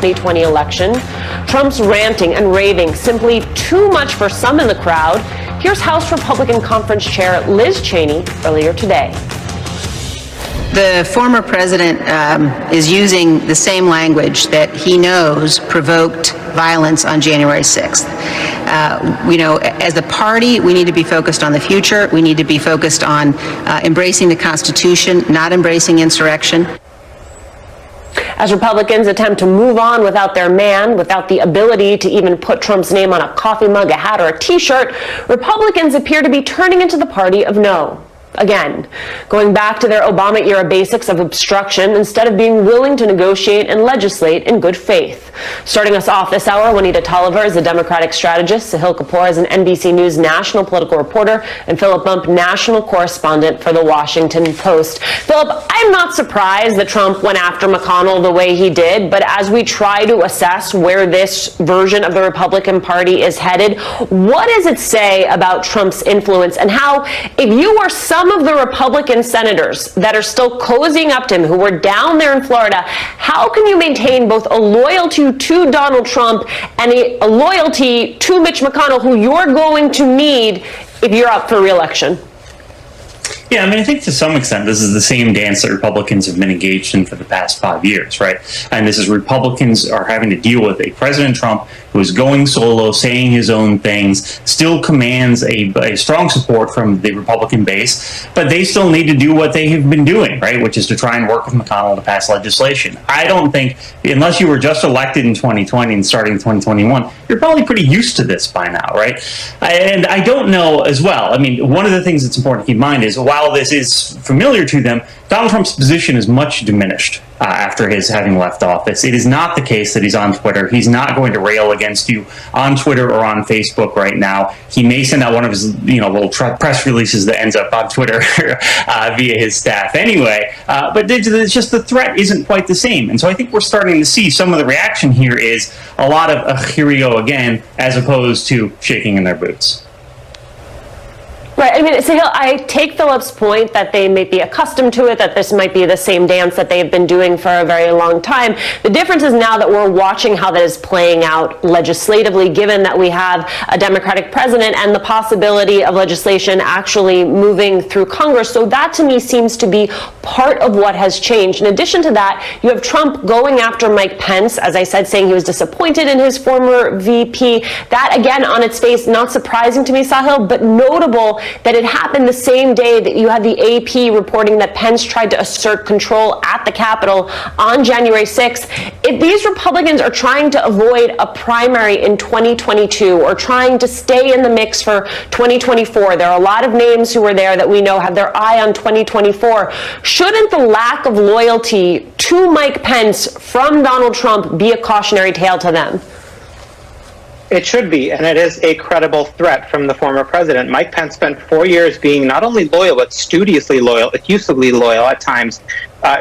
2020 election. Trump's ranting and raving simply too much for some in the crowd. Here's House Republican Conference Chair Liz Cheney earlier today. The former president is using the same language that he knows provoked violence on January 6th. As a party, we need to be focused on the future. We need to be focused on embracing the Constitution, not embracing insurrection. As Republicans attempt to move on without their man, without the ability to even put Trump's name on a coffee mug, a hat, or a T-shirt, Republicans appear to be turning into the party of no. Again, going back to their Obama-era basics of obstruction instead of being willing to negotiate and legislate in good faith. Starting us off this hour, Juanita Tolliver is a Democratic strategist, Sahil Kapoor is an NBC News national political reporter, and Philip Bump, national correspondent for The Washington Post. Philip, I'm not surprised that Trump went after McConnell the way he did, but as we try to assess where this version of the Republican Party is headed, what does it say about Trump's influence and how, if you were some of the Republican senators that are still cozying up to him, who were down there in Florida, how can you maintain both a loyalty to Donald Trump and a loyalty to Mitch McConnell, who you're going to need if you're up for re-election? Yeah, I think to some extent, this is the same dance that Republicans have been engaged in for the past 5 years, right? And this is Republicans are having to deal with a President Trump who is going solo, saying his own things, still commands a strong support from the Republican base, but they still need to do what they have been doing, right? Which is to try and work with McConnell to pass legislation. I don't think, unless you were just elected in 2020 and starting in 2021, you're probably pretty used to this by now, right? And I don't know as well. One of the things that's important to keep in mind is while this is familiar to them, Donald Trump's position is much diminished after his having left office. It is not the case that he's on Twitter. He's not going to rail against you on Twitter or on Facebook right now. He may send out one of his little press releases that ends up on Twitter via his staff anyway. But it's just the threat isn't quite the same. And so I think we're starting to see some of the reaction here is a lot of here we go again, as opposed to shaking in their boots. Right. Sahil, I take Philip's point that they may be accustomed to it, that this might be the same dance that they've been doing for a very long time. The difference is now that we're watching how that is playing out legislatively, given that we have a Democratic president and the possibility of legislation actually moving through Congress. So that to me seems to be part of what has changed. In addition to that, you have Trump going after Mike Pence, as I said, saying he was disappointed in his former VP. That, again, on its face, not surprising to me, Sahil, but notable that it happened the same day that you had the AP reporting that Pence tried to assert control at the Capitol on January 6th. If these Republicans are trying to avoid a primary in 2022 or trying to stay in the mix for 2024, there are a lot of names who are there that we know have their eye on 2024. Shouldn't the lack of loyalty to Mike Pence from Donald Trump be a cautionary tale to them? It should be, and it is a credible threat from the former president. Mike Pence spent 4 years being not only loyal, but studiously loyal, effusively loyal at times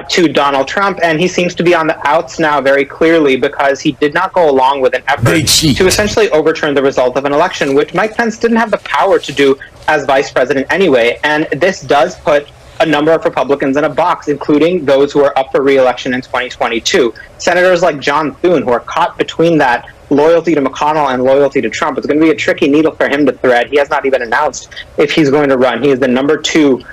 to Donald Trump, and he seems to be on the outs now very clearly because he did not go along with an effort to essentially overturn the result of an election, which Mike Pence didn't have the power to do as vice president anyway. And this does put a number of Republicans in a box, including those who are up for re-election in 2022. Senators like John Thune, who are caught between that loyalty to McConnell and loyalty to Trump. It's going to be a tricky needle for him to thread. He has not even announced if he's going to run. He is the number 2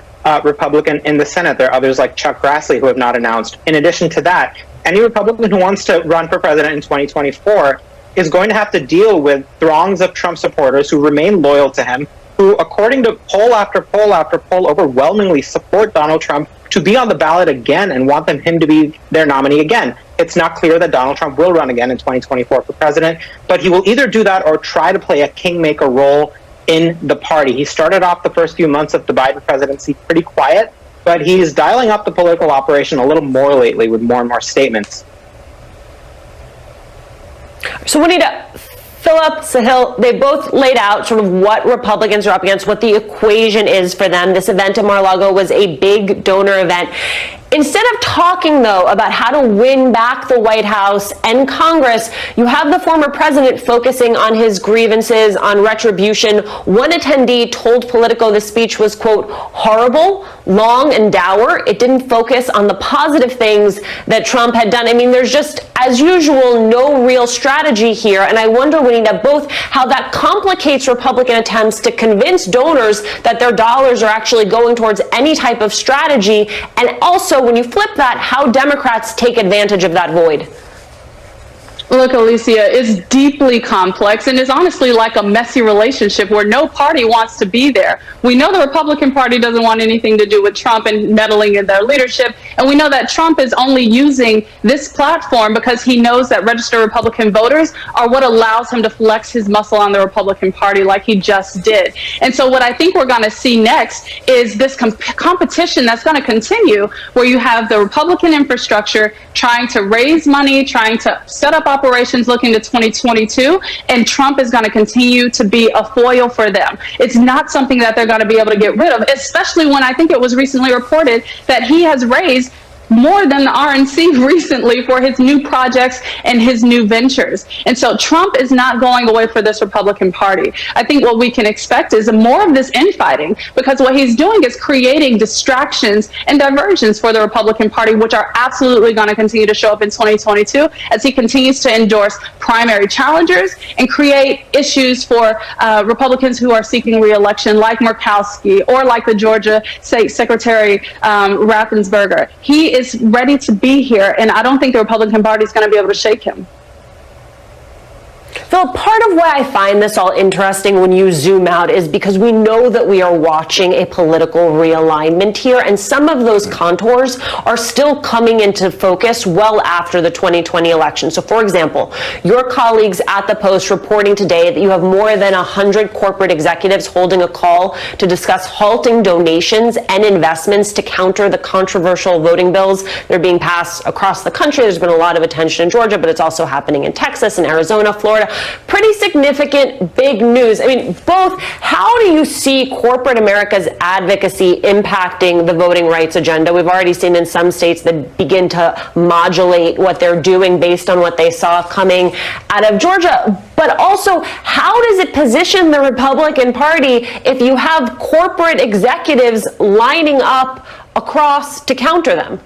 Republican in the Senate. There are others like Chuck Grassley who have not announced. In addition to that, any Republican who wants to run for president in 2024 is going to have to deal with throngs of Trump supporters who remain loyal to him, who, according to poll after poll after poll, overwhelmingly support Donald Trump to be on the ballot again and want him to be their nominee again. It's not clear that Donald Trump will run again in 2024 for president, but he will either do that or try to play a kingmaker role in the party. He started off the first few months of the Biden presidency pretty quiet, but he's dialing up the political operation a little more lately with more and more statements. So Juanita, Philip, Sahil, they both laid out sort of what Republicans are up against, what the equation is for them. This event in Mar-a-Lago was a big donor event. Instead of talking, though, about how to win back the White House and Congress, you have the former president focusing on his grievances, on retribution. One attendee told Politico the speech was, quote, horrible, long, and dour. It didn't focus on the positive things that Trump had done. I mean, there's just, as usual, no real strategy here. And I wonder, Juanita, both how that complicates Republican attempts to convince donors that their dollars are actually going towards any type of strategy, and also, when you flip that, how Democrats take advantage of that void. Look, Alicia, it's deeply complex and is honestly like a messy relationship where no party wants to be there. We know the Republican Party doesn't want anything to do with Trump and meddling in their leadership. And we know that Trump is only using this platform because he knows that registered Republican voters are what allows him to flex his muscle on the Republican Party like he just did. And so what I think we're going to see next is this competition that's going to continue, where you have the Republican infrastructure trying to raise money, trying to set up operations looking to 2022, and Trump is going to continue to be a foil for them. It's not something that they're going to be able to get rid of, especially when I think it was recently reported that he has raised more than the RNC recently for his new projects and his new ventures. And so Trump is not going away for this Republican Party. I think what we can expect is more of this infighting, because what he's doing is creating distractions and diversions for the Republican Party, which are absolutely going to continue to show up in 2022 as he continues to endorse primary challengers and create issues for Republicans who are seeking re-election, like Murkowski or like the Georgia State Secretary Raffensperger. He is ready to be here, and I don't think the Republican Party is going to be able to shake him. Phil, part of why I find this all interesting when you zoom out is because we know that we are watching a political realignment here, and some of those contours are still coming into focus well after the 2020 election. So, for example, your colleagues at the Post reporting today that you have more than 100 corporate executives holding a call to discuss halting donations and investments to counter the controversial voting bills that are being passed across the country. There's been a lot of attention in Georgia, but it's also happening in Texas and Arizona, Florida. Pretty significant, big news. I mean, both, how do you see corporate America's advocacy impacting the voting rights agenda? We've already seen in some states that begin to modulate what they're doing based on what they saw coming out of Georgia. But also, how does it position the Republican Party if you have corporate executives lining up across to counter them?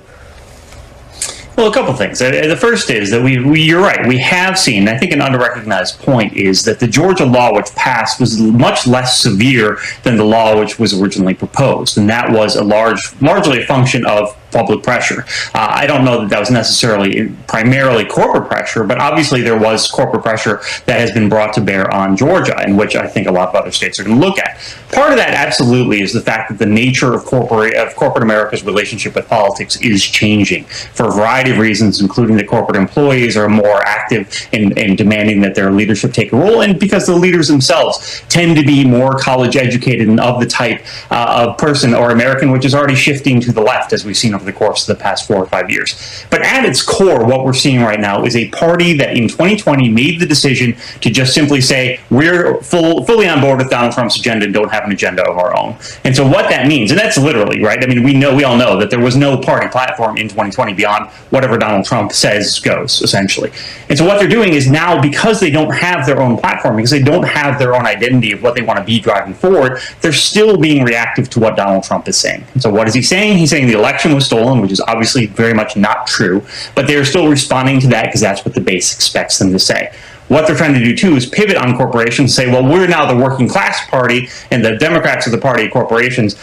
Well, a couple things. The first is that you're right, we have seen, I think an under-recognized point is that the Georgia law which passed was much less severe than the law which was originally proposed, and that was largely a function of public pressure. I don't know that that was necessarily primarily corporate pressure, but obviously there was corporate pressure that has been brought to bear on Georgia, and which I think a lot of other states are going to look at. Part of that absolutely is the fact that the nature of corporate America's relationship with politics is changing for a variety of reasons, including that corporate employees are more active in demanding that their leadership take a role, and because the leaders themselves tend to be more college educated and of the type of person or American which is already shifting to the left, as we've seen over the course of the past 4 or 5 years. But at its core, what we're seeing right now is a party that in 2020 made the decision to just simply say, we're fully on board with Donald Trump's agenda and don't have an agenda of our own. And so what that means, and that's literally, right? I mean, we all know that there was no party platform in 2020 beyond whatever Donald Trump says goes, essentially. And so what they're doing is now, because they don't have their own platform, because they don't have their own identity of what they want to be driving forward, they're still being reactive to what Donald Trump is saying. And so what is he saying? He's saying the election was stolen, which is obviously very much not true, but they're still responding to that because that's what the base expects them to say. What they're trying to do, too, is pivot on corporations and say, well, we're now the working class party, and the Democrats are the party of corporations.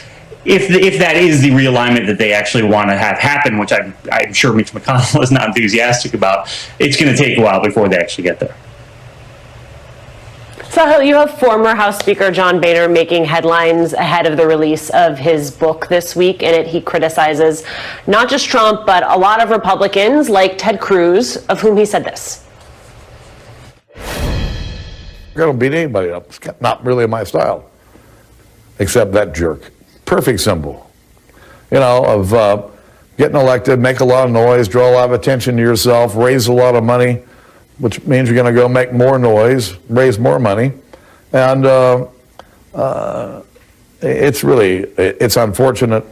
If that is the realignment that they actually want to have happen, which I'm sure Mitch McConnell is not enthusiastic about, it's going to take a while before they actually get there. So you have former House Speaker John Boehner making headlines ahead of the release of his book this week. In it, he criticizes not just Trump, but a lot of Republicans like Ted Cruz, of whom he said this. I don't beat anybody up. It's not really my style, except that jerk. Perfect symbol, of getting elected, make a lot of noise, draw a lot of attention to yourself, raise a lot of money, which means you're going to go make more noise, raise more money, and it's unfortunate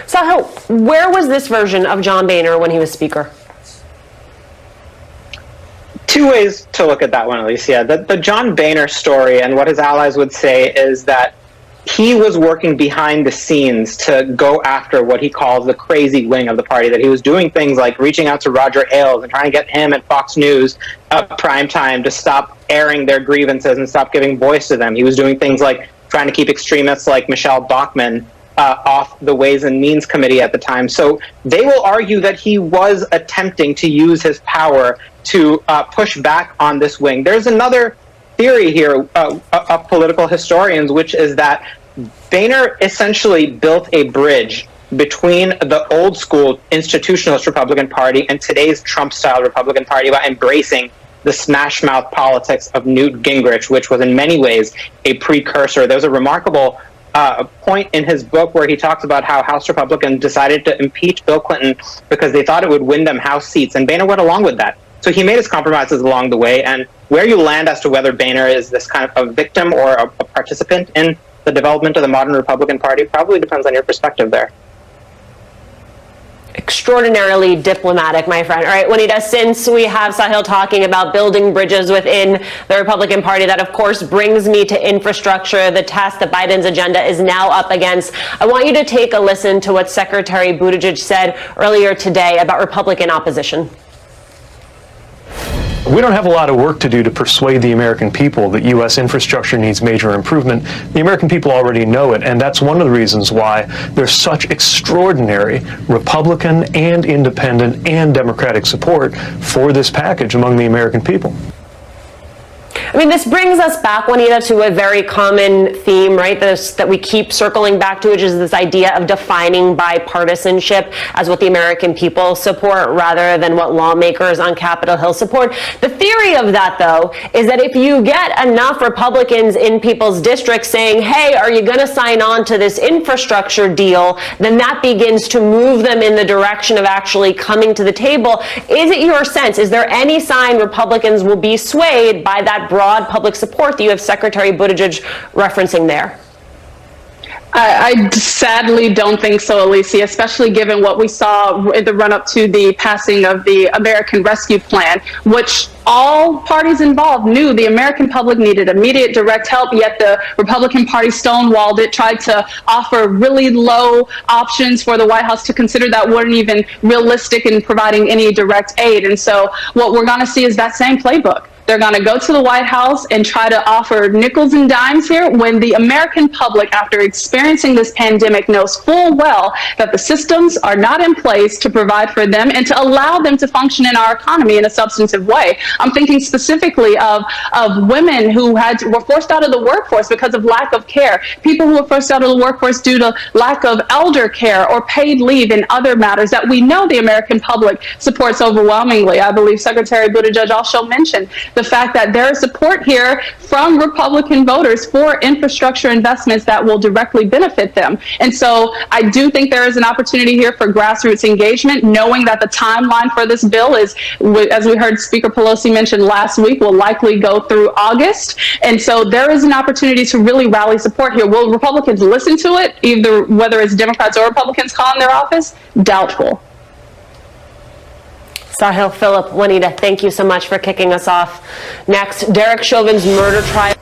Sahil, where was this version of John Boehner when he was Speaker? Two ways to look at that one, Alicia. The John Boehner story and what his allies would say is that he was working behind the scenes to go after what he calls the crazy wing of the party, that he was doing things like reaching out to Roger Ailes and trying to get him at Fox News prime time to stop airing their grievances and stop giving voice to them. He was doing things like trying to keep extremists like Michelle Bachmann off the Ways and Means Committee at the time. So they will argue that he was attempting to use his power to push back on this wing. There's another theory here of political historians, which is that Boehner essentially built a bridge between the old school institutionalist Republican Party and today's Trump-style Republican Party by embracing the smash mouth politics of Newt Gingrich, which was in many ways a precursor. There's a remarkable point in his book where he talks about how House Republicans decided to impeach Bill Clinton because they thought it would win them House seats, and Boehner went along with that. So he made his compromises along the way, and where you land as to whether Boehner is this kind of a victim or a participant in the development of the modern Republican Party probably depends on your perspective there. Extraordinarily diplomatic, my friend. All right, Juanita, since we have Sahil talking about building bridges within the Republican Party, that of course brings me to infrastructure, the test that Biden's agenda is now up against. I want you to take a listen to what Secretary Buttigieg said earlier today about Republican opposition. We don't have a lot of work to do to persuade the American people that U.S. infrastructure needs major improvement. The American people already know it, and that's one of the reasons why there's such extraordinary Republican and independent and Democratic support for this package among the American people. I mean, this brings us back, Juanita, to a very common theme, right, that we keep circling back to, which is this idea of defining bipartisanship as what the American people support rather than what lawmakers on Capitol Hill support. The theory of that, though, is that if you get enough Republicans in people's districts saying, hey, are you going to sign on to this infrastructure deal, then that begins to move them in the direction of actually coming to the table. Is it your sense, is there any sign Republicans will be swayed by that broad public support that you have Secretary Buttigieg referencing there? I sadly don't think so, Alicia, especially given what we saw in the run-up to the passing of the American Rescue Plan, which all parties involved knew the American public needed immediate direct help, yet the Republican Party stonewalled it, tried to offer really low options for the White House to consider that weren't even realistic in providing any direct aid. And so what we're going to see is that same playbook. They're going to go to the White House and try to offer nickels and dimes here when the American public, after experiencing this pandemic, knows full well that the systems are not in place to provide for them and to allow them to function in our economy in a substantive way. I'm thinking specifically of women who were forced out of the workforce because of lack of care, people who were forced out of the workforce due to lack of elder care or paid leave and other matters that we know the American public supports overwhelmingly. I believe Secretary Buttigieg also mentioned the fact that there is support here from Republican voters for infrastructure investments that will directly benefit them. And so I do think there is an opportunity here for grassroots engagement, knowing that the timeline for this bill is, as we heard Speaker Pelosi mention last week, will likely go through August. And so there is an opportunity to really rally support here. Will Republicans listen to it, either whether it's Democrats or Republicans calling their office? Doubtful. Sahil, Philip, Juanita, thank you so much for kicking us off. Next, Derek Chauvin's murder trial.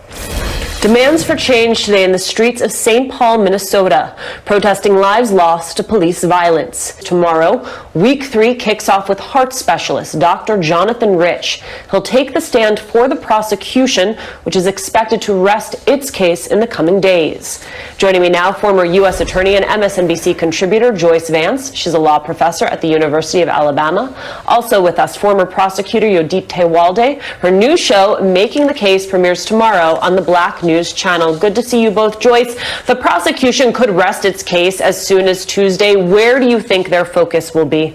Demands for change today in the streets of St. Paul, Minnesota, protesting lives lost to police violence. Tomorrow, week 3 kicks off with heart specialist Dr. Jonathan Rich. He'll take the stand for the prosecution, which is expected to rest its case in the coming days. Joining me now, former U.S. Attorney and MSNBC contributor Joyce Vance. She's a law professor at the University of Alabama. Also with us, former prosecutor Yodit Tewalde. Her new show, Making the Case, premieres tomorrow on the Black News Channel. Good to see you both. Joyce, the prosecution could rest its case as soon as Tuesday. Where do you think their focus will be?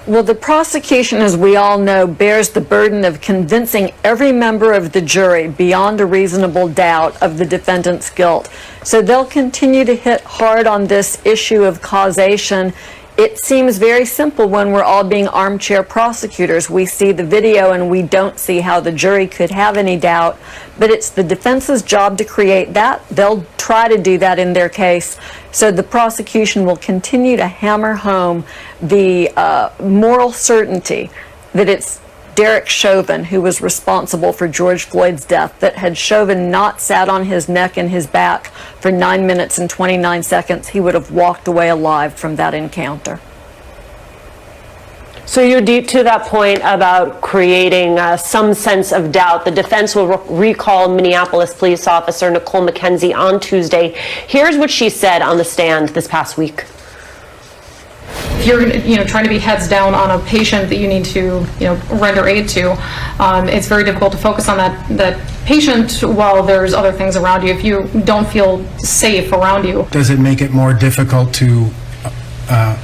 Well, the prosecution, as we all know, bears the burden of convincing every member of the jury beyond a reasonable doubt of the defendant's guilt. So they'll continue to hit hard on this issue of causation. it seems very simple when we're all being armchair prosecutors. We see the video and we don't see how the jury could have any doubt, but it's the defense's job to create that. They'll try to do that in their case. So the prosecution will continue to hammer home the moral certainty that it's Derek Chauvin who was responsible for George Floyd's death, that had Chauvin not sat on his neck and his back for 9 minutes and 29 seconds, he would have walked away alive from that encounter. So you're deep to that point about creating some sense of doubt. The defense will recall Minneapolis police officer Nicole McKenzie on Tuesday. Here's what she said on the stand this past week. If you're trying to be heads down on a patient that you need to render aid to, it's very difficult to focus on that patient while there's other things around you. If you don't feel safe around you, does it make it more difficult to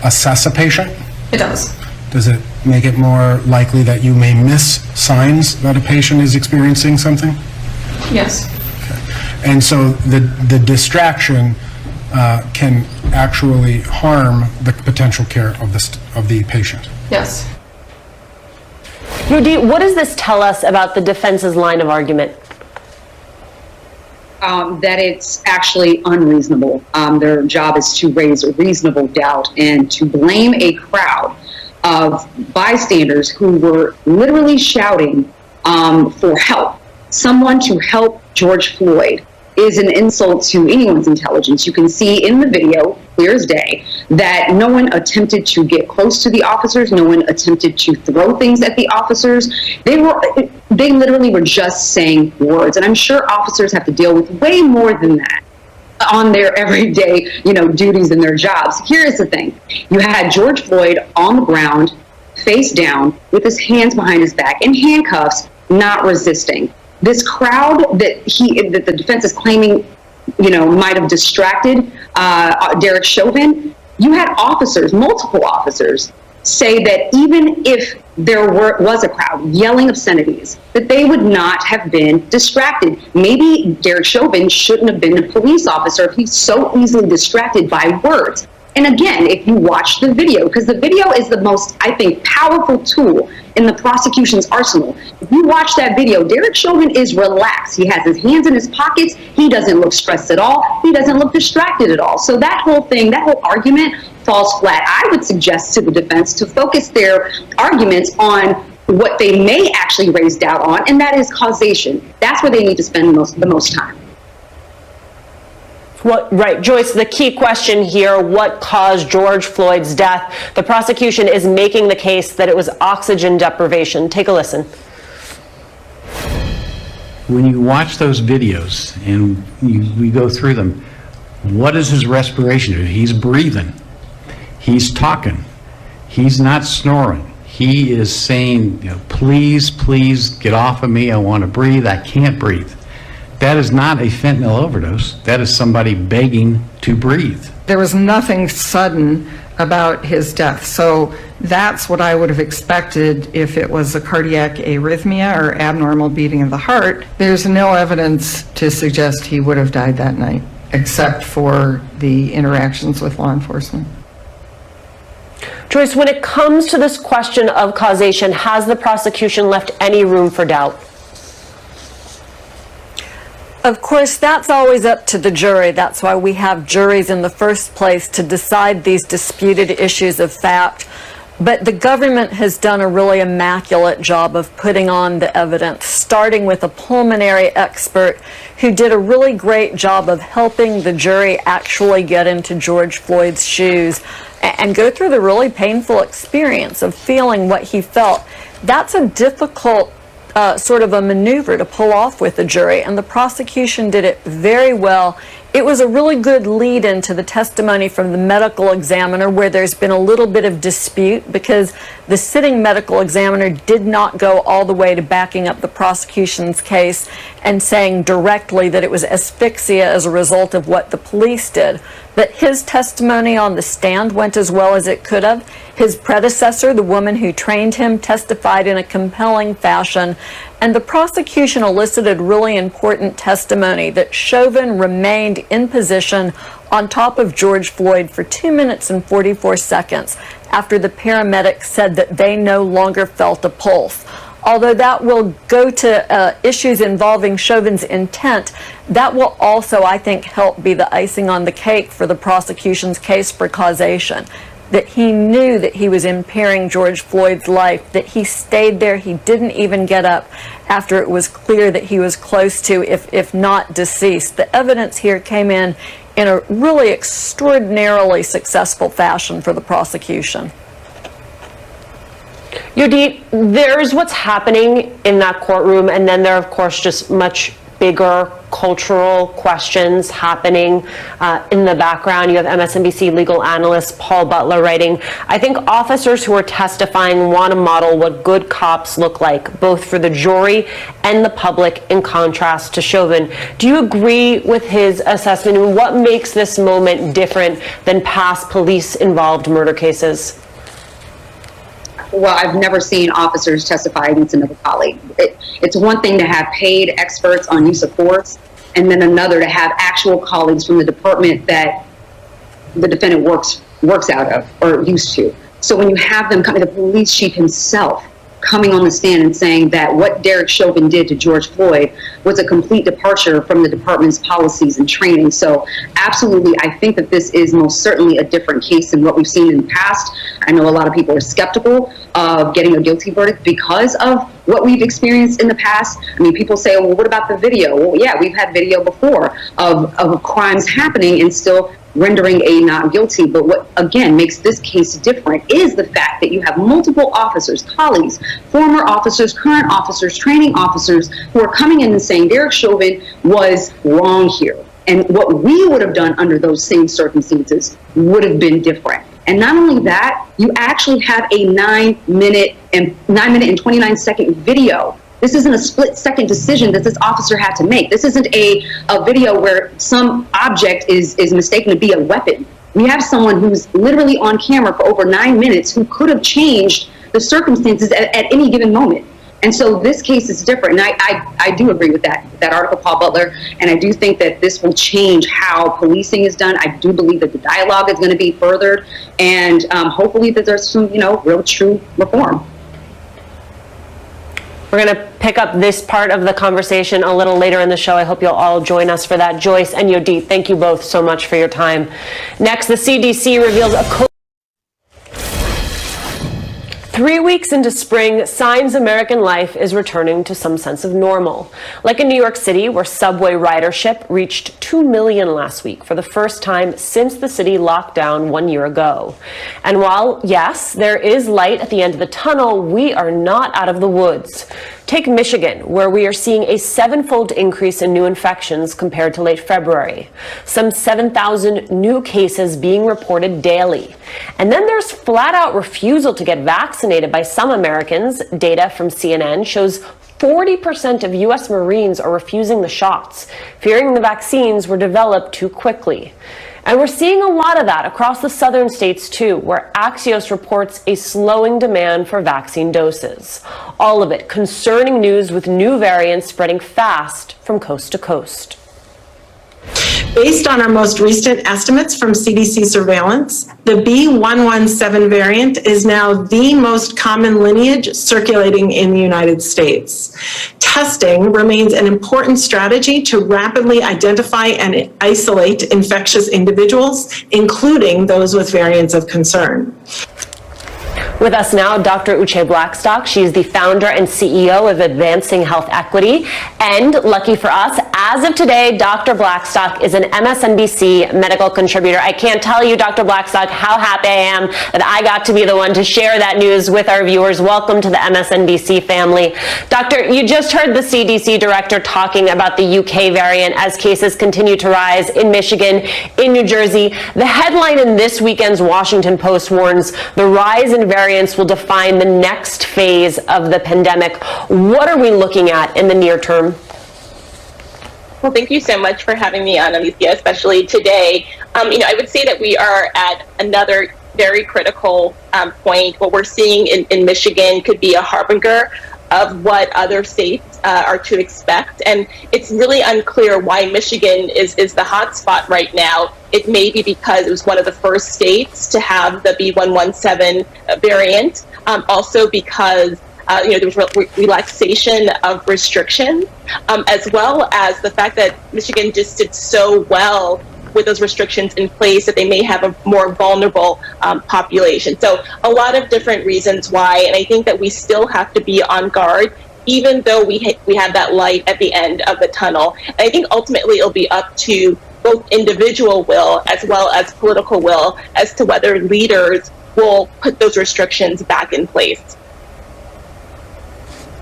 assess a patient? it does. Does it make it more likely that you may miss signs that a patient is experiencing something? Yes. And so the distraction can actually harm the potential care of the patient. Yes. Rudy, what does this tell us about the defense's line of argument? That it's actually unreasonable. Their job is to raise a reasonable doubt and to blame a crowd of bystanders who were literally shouting for help. Someone to help George Floyd is an insult to anyone's intelligence. You can see in the video, clear as day, that no one attempted to get close to the officers. No one attempted to throw things at the officers. They literally were just saying words. And I'm sure officers have to deal with way more than that on their everyday, duties and their jobs. Here's the thing. You had George Floyd on the ground, face down, with his hands behind his back, in handcuffs, not resisting. This crowd that the defense is claiming, might have distracted Derek Chauvin, you had officers, multiple officers, say that even if there was a crowd yelling obscenities, that they would not have been distracted. Maybe Derek Chauvin shouldn't have been a police officer if he's so easily distracted by words. And again, if you watch the video, because the video is the most, I think, powerful tool in the prosecution's arsenal. If you watch that video, Derek Chauvin is relaxed. He has his hands in his pockets. He doesn't look stressed at all. He doesn't look distracted at all. So that whole thing, that whole argument falls flat. I would suggest to the defense to focus their arguments on what they may actually raise doubt on, and that is causation. That's where they need to spend the most time. Right, Joyce, the key question here, what caused George Floyd's death? The prosecution is making the case that it was oxygen deprivation. Take a listen. When you watch those videos and we go through them, what is his respiration do? He's breathing. He's talking. He's not snoring. He is saying, please, please get off of me. I want to breathe. I can't breathe. That is not a fentanyl overdose. That is somebody begging to breathe. There was nothing sudden about his death. So that's what I would have expected if it was a cardiac arrhythmia or abnormal beating of the heart. There's no evidence to suggest he would have died that night, except for the interactions with law enforcement. Joyce, when it comes to this question of causation, has the prosecution left any room for doubt? Of course, that's always up to the jury. That's why we have juries in the first place, to decide these disputed issues of fact. But the government has done a really immaculate job of putting on the evidence, starting with a pulmonary expert who did a really great job of helping the jury actually get into George Floyd's shoes and go through the really painful experience of feeling what he felt. That's a difficult sort of a maneuver to pull off with the jury, and the prosecution did it very well. It was a really good lead into the testimony from the medical examiner, where there's been a little bit of dispute because the sitting medical examiner did not go all the way to backing up the prosecution's case and saying directly that it was asphyxia as a result of what the police did. that his testimony on the stand went as well as it could have. His predecessor, the woman who trained him, testified in a compelling fashion, and the prosecution elicited really important testimony that Chauvin remained in position on top of George Floyd for 2 minutes and 44 seconds after the paramedics said that they no longer felt a pulse. Although that will go to issues involving Chauvin's intent, that will also, I think, help be the icing on the cake for the prosecution's case for causation. That he knew that he was impairing George Floyd's life, that he stayed there, he didn't even get up after it was clear that he was close to, if not deceased. The evidence here came in a really extraordinarily successful fashion for the prosecution. Yodit, there's what's happening in that courtroom, and then there are, of course, just much bigger cultural questions happening in the background. You have MSNBC legal analyst Paul Butler writing, I think officers who are testifying want to model what good cops look like, both for the jury and the public, in contrast to Chauvin. Do you agree with his assessment, and what makes this moment different than past police-involved murder cases? Well, I've never seen officers testify against another colleague. It's one thing to have paid experts on use of force, and then another to have actual colleagues from the department that the defendant works out of or used to. So when you have them coming, the police chief himself coming on the stand and saying that what Derek Chauvin did to George Floyd was a complete departure from the department's policies and training. So absolutely, I think that this is most certainly a different case than what we've seen in the past. I know a lot of people are skeptical of getting a guilty verdict because of what we've experienced in the past. I mean, people say, well, what about the video? Well, yeah, we've had video before of crimes happening and still rendering a not guilty. But what, again, makes this case different is the fact that you have multiple officers, colleagues, former officers, current officers, training officers who are coming in and saying Derek Chauvin was wrong here. And what we would have done under those same circumstances would have been different. And not only that, you actually have a 9 minute and 29-second video. This isn't a split-second decision that this officer had to make. This isn't a video where some object is mistaken to be a weapon. We have someone who's literally on camera for over 9 minutes who could have changed the circumstances at any given moment. And so this case is different. And I do agree with that article, Paul Butler, and I do think that this will change how policing is done. I do believe that the dialogue is going to be furthered, and hopefully that there's some, real true reform. We're going to pick up this part of the conversation a little later in the show. I hope you'll all join us for that. Joyce and Yodit, thank you both so much for your time. Next, the CDC reveals a 3 weeks into spring, signs American life is returning to some sense of normal. Like in New York City, where subway ridership reached 2 million last week for the first time since the city locked down 1 year ago. And while, yes, there is light at the end of the tunnel, we are not out of the woods. Take Michigan, where we are seeing a 7-fold increase in new infections compared to late February. Some 7,000 new cases being reported daily. And then there's flat-out refusal to get vaccinated by some Americans. Data from CNN shows 40% of U.S. Marines are refusing the shots, fearing the vaccines were developed too quickly. And we're seeing a lot of that across the southern states too, where Axios reports a slowing demand for vaccine doses. All of it concerning news with new variants spreading fast from coast to coast. Based on our most recent estimates from CDC surveillance, the B117 variant is now the most common lineage circulating in the United States. Testing remains an important strategy to rapidly identify and isolate infectious individuals, including those with variants of concern. With us now, Dr. Uche Blackstock. She's the founder and CEO of Advancing Health Equity. And lucky for us, as of today, Dr. Blackstock is an MSNBC medical contributor. I can't tell you, Dr. Blackstock, how happy I am that I got to be the one to share that news with our viewers. Welcome to the MSNBC family. Doctor, you just heard the CDC director talking about the UK variant as cases continue to rise in Michigan, in New Jersey. The headline in this weekend's Washington Post warns the rise in variants will define the next phase of the pandemic. What are we looking at in the near term? Well, thank you so much for having me on, Alicia, especially today. I would say that we are at another very critical point. What we're seeing in Michigan could be a harbinger of what other states are to expect. And it's really unclear why Michigan is the hot spot right now. It may be because it was one of the first states to have the B117 variant. Also because there was relaxation of restrictions, as well as the fact that Michigan just did so well with those restrictions in place that they may have a more vulnerable population. So a lot of different reasons why, and I think that we still have to be on guard, even though we have that light at the end of the tunnel. And I think ultimately it'll be up to both individual will as well as political will as to whether leaders will put those restrictions back in place.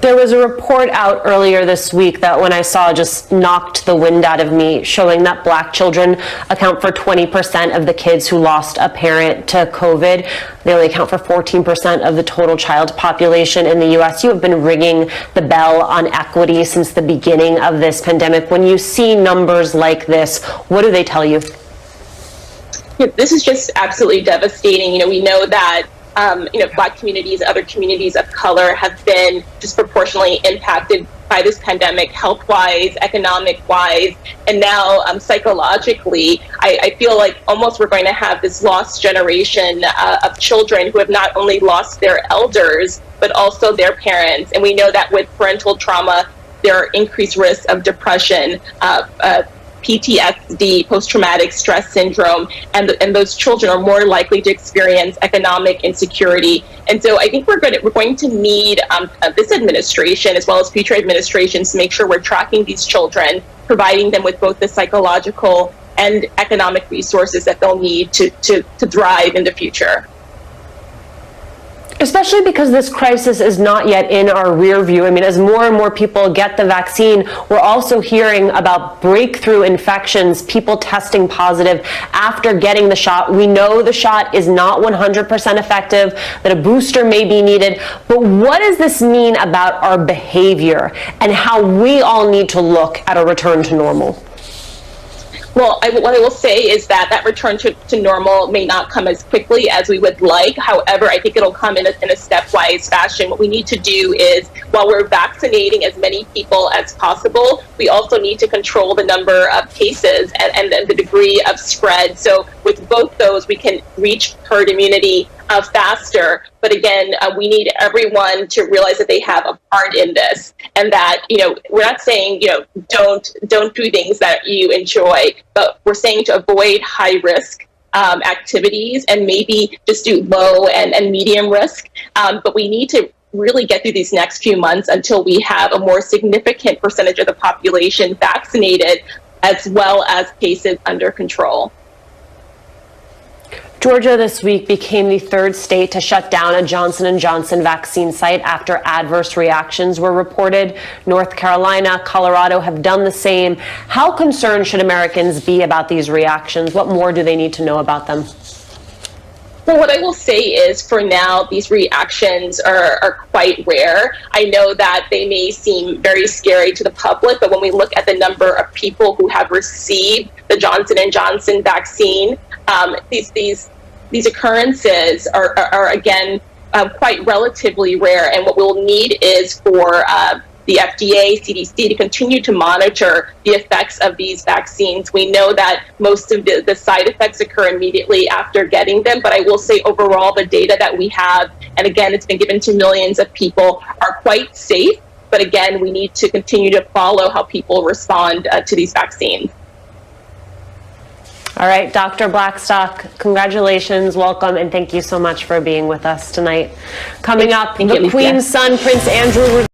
There was a report out earlier this week that when I saw just knocked the wind out of me, showing that Black children account for 20% of the kids who lost a parent to COVID. They only account for 14% of the total child population in the U.S. You have been ringing the bell on equity since the beginning of this pandemic. When you see numbers like this, what do they tell you? This is just absolutely devastating. We know that Black communities, other communities of color have been disproportionately impacted by this pandemic, health-wise, economic-wise, and now psychologically. I feel like almost we're going to have this lost generation of children who have not only lost their elders, but also their parents. And we know that with parental trauma, there are increased risks of depression, PTSD, post-traumatic stress syndrome, and those children are more likely to experience economic insecurity. And so I think we're going to need this administration, as well as future administrations, to make sure we're tracking these children, providing them with both the psychological and economic resources that they'll need to thrive in the future. Especially because this crisis is not yet in our rear view. I mean, as more and more people get the vaccine, we're also hearing about breakthrough infections, people testing positive after getting the shot. We know the shot is not 100% effective, that a booster may be needed. But what does this mean about our behavior and how we all need to look at a return to normal? Well, what I will say is that return to normal may not come as quickly as we would like. However, I think it'll come in a stepwise fashion. What we need to do is, while we're vaccinating as many people as possible, we also need to control the number of cases and the degree of spread. So with both those, we can reach herd immunity faster. But again, we need everyone to realize that they have a part in this, and that we're not saying don't do things that you enjoy, but we're saying to avoid high risk activities and maybe just do low and medium risk. But we need to really get through these next few months until we have a more significant percentage of the population vaccinated, as well as cases under control. Georgia this week became the third state to shut down a Johnson & Johnson vaccine site after adverse reactions were reported. North Carolina, Colorado have done the same. How concerned should Americans be about these reactions? What more do they need to know about them? Well, what I will say is, for now, these reactions are quite rare. I know that they may seem very scary to the public, but when we look at the number of people who have received the Johnson & Johnson vaccine, these occurrences are again quite relatively rare. And what we'll need is for the FDA, CDC to continue to monitor the effects of these vaccines. We know that most of the side effects occur immediately after getting them, but I will say overall the data that we have, and again, it's been given to millions of people, are quite safe. But again, we need to continue to follow how people respond to these vaccines. All right, Dr. Blackstock, congratulations, welcome, and thank you so much for being with us tonight. Coming up, the Queen's son, Prince Andrew.